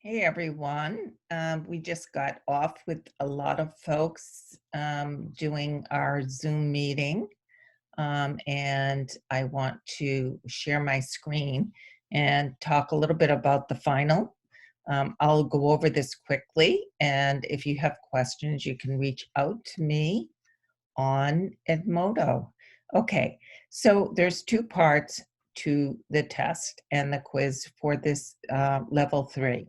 Hey everyone. We just got off with a lot of folks doing our Zoom meeting, and I want to share my screen and talk a little bit about the final. I'll go over this quickly, and if you have questions, you can reach out to me on Edmodo. Okay, so there's two parts to the test and the quiz for this level 3.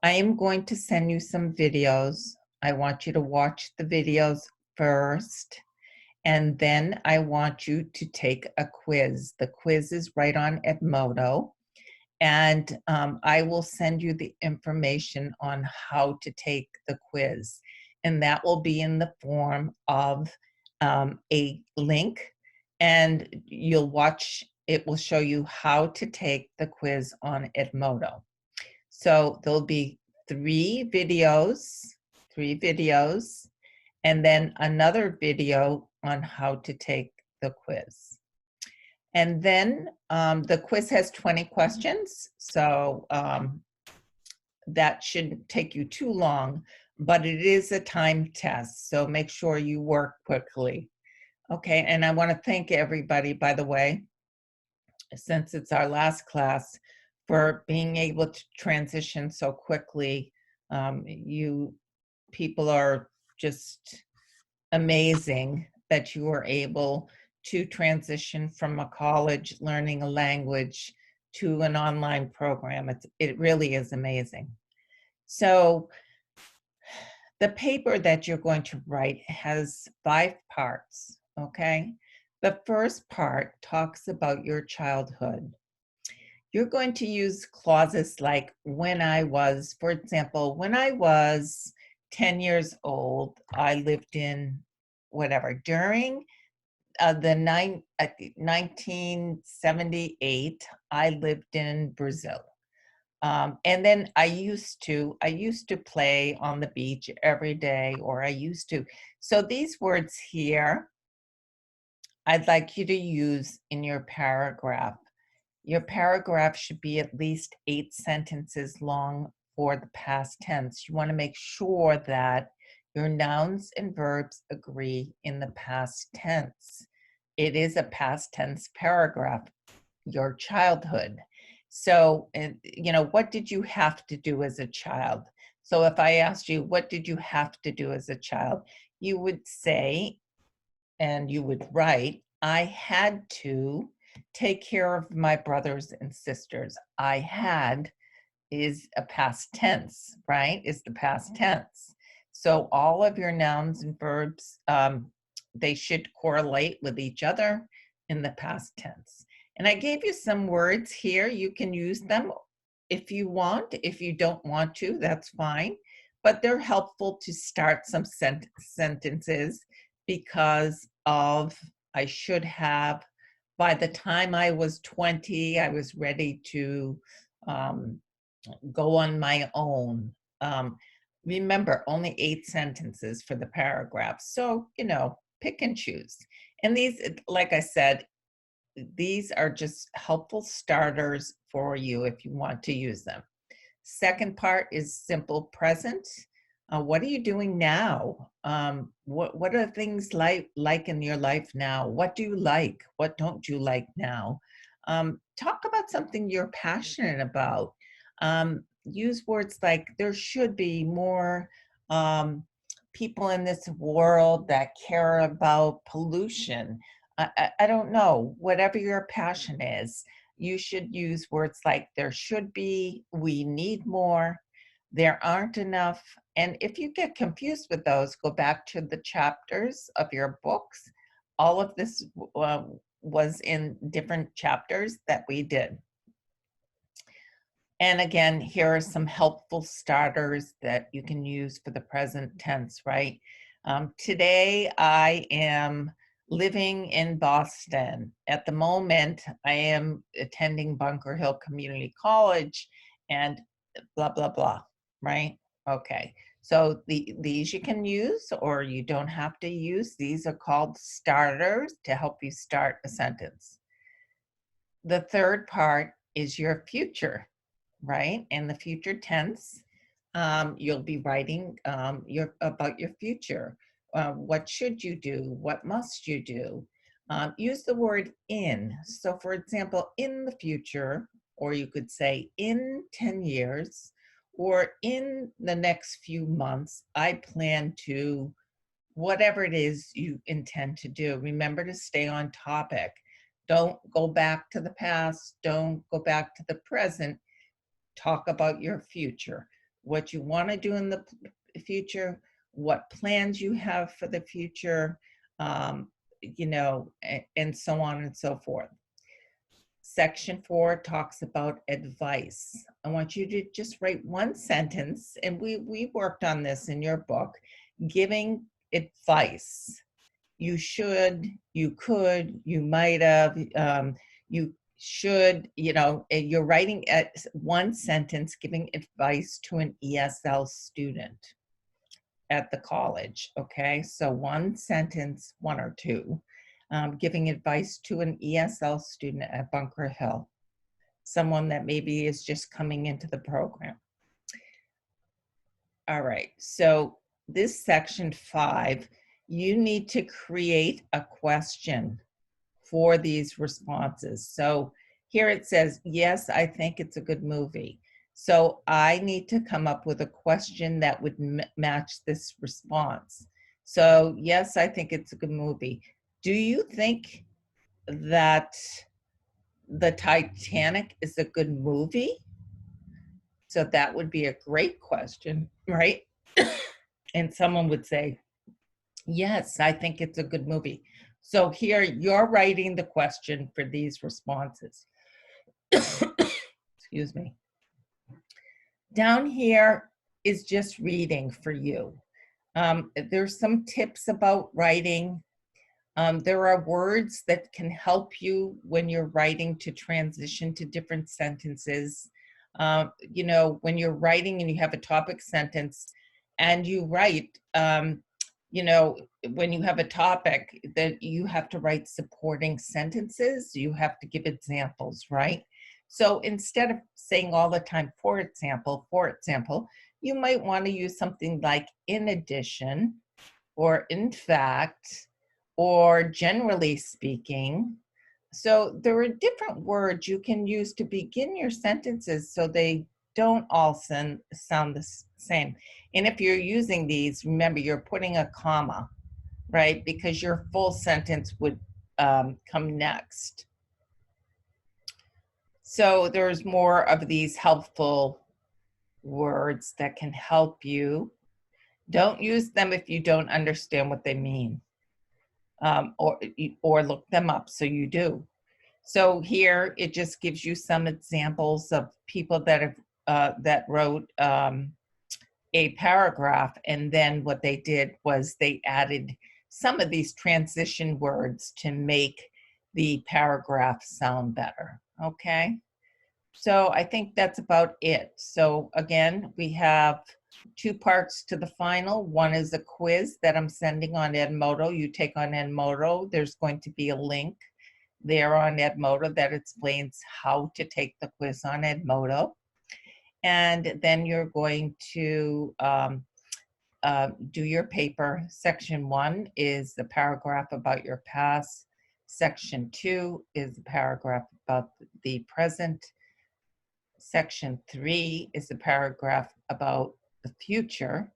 I am going to send you some videos. I want you to watch the videos first, and then I want you to take a quiz. The quiz is right on Edmodo, and I will send you the information on how to take the quiz. And that will be in the form of a link, and you'll watch, it will show you how to take the quiz on Edmodo. So there'll be three videos, and then another video on how to take the quiz. And then the quiz has 20 questions, so that shouldn't take you too long, but it is a time test, so make sure you work quickly. Okay, and I want to thank everybody, by the way, since it's our last class, for being able to transition so quickly. You people are just amazing that you were able to transition from a college learning a language to an online program. It really is amazing. So the paper that you're going to write has 5 parts, okay? The first part talks about your childhood. You're going to use clauses like when I was, for example, when I was 10 years old, I lived in whatever. During 1978, I lived in Brazil. And then I used to play on the beach every day, or I used to. So these words here, I'd like you to use in your paragraph. Your paragraph should be at least 8 sentences long for the past tense. You want to make sure that your nouns and verbs agree in the past tense. It is a past tense paragraph, your childhood. So, what did you have to do as a child? So if I asked you, what did you have to do as a child? You would say, and you would write, I had to take care of my brothers and sisters. I had is a past tense, right? Is the past tense. So all of your nouns and verbs, they should correlate with each other in the past tense. And I gave you some words here. You can use them if you want. If you don't want to, that's fine. But they're helpful to start some sentences because of I should have. By the time I was 20, I was ready to go on my own. Remember, only 8 sentences for the paragraph. So, pick and choose. And these, like I said, these are just helpful starters for you if you want to use them. Second part is simple present. What are you doing now? What are things like in your life now? What do you like? What don't you like now? Talk about something you're passionate about. Use words like there should be more people in this world that care about pollution. I don't know, whatever your passion is, you should use words like there should be, we need more, there aren't enough. And if you get confused with those, go back to the chapters of your books. All of this was in different chapters that we did. And again, here are some helpful starters that you can use for the present tense, right? Today, I am living in Boston. At the moment, I am attending Bunker Hill Community College and blah, blah, blah, right? Okay, so these you can use or you don't have to use. These are called starters to help you start a sentence. The third part is your future. right? And the future tense, you'll be writing about your future. What should you do? What must you do? Use the word in. So for example, in the future, or you could say in 10 years, or in the next few months, I plan to, whatever it is you intend to do. Remember to stay on topic. Don't go back to the past. Don't go back to the present. Talk about your future, what you want to do in the future, what plans you have for the future, and so on and so forth. Section 4 talks about advice. I want you to just write one sentence, and we worked on this in your book, giving advice. You should, you could, you might have, you should, you're writing at one sentence giving advice to an ESL student at the college, okay? So one sentence, one or two, giving advice to an ESL student at Bunker Hill, someone that maybe is just coming into the program. All right, so this section 5, you need to create a question for these responses. So here it says, yes, I think it's a good movie. So I need to come up with a question that would match this response. So yes, I think it's a good movie. Do you think that the Titanic is a good movie? So that would be a great question, right? And someone would say, yes, I think it's a good movie. So here you're writing the question for these responses. Excuse me. Down here is just reading for you. There's some tips about writing. There are words that can help you when you're writing to transition to different sentences. When you're writing and you have a topic sentence and you write, when you have a topic that you have to write supporting sentences, you have to give examples, right? So instead of saying all the time, for example, you might want to use something like in addition, or in fact, or generally speaking. So there are different words you can use to begin your sentences so they don't all sound the same. And if you're using these, remember you're putting a comma, right? Because your full sentence would come next. So there's more of these helpful words that can help you. Don't use them if you don't understand what they mean, or look them up so you do. So here it just gives you some examples of people that have that wrote a paragraph, and then what they did was they added some of these transition words to make the paragraph sound better. Okay, so I think that's about it. So again, we have 2 parts to the final. One is a quiz that I'm sending on Edmodo. You take on Edmodo. There's going to be a link there on Edmodo that explains how to take the quiz on Edmodo. And then you're going to do your paper. Section 1 is the paragraph about your past. Section 2 is the paragraph about the present. Section 3 is the paragraph about the future.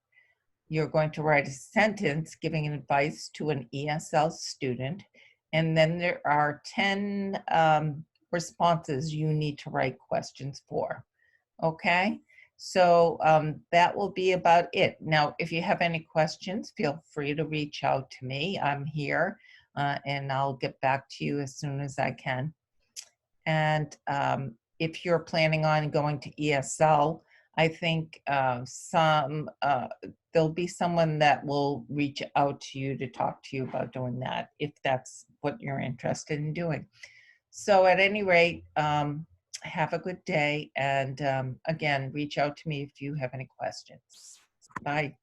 You're going to write a sentence giving advice to an ESL student. And then there are 10 responses you need to write questions for. Okay, so that will be about it. Now, if you have any questions, feel free to reach out to me. I'm here, and I'll get back to you as soon as I can. And if you're planning on going to ESL, I think there'll be someone that will reach out to you to talk to you about doing that, if that's what you're interested in doing. So at any rate, have a good day. And again, reach out to me if you have any questions. Bye.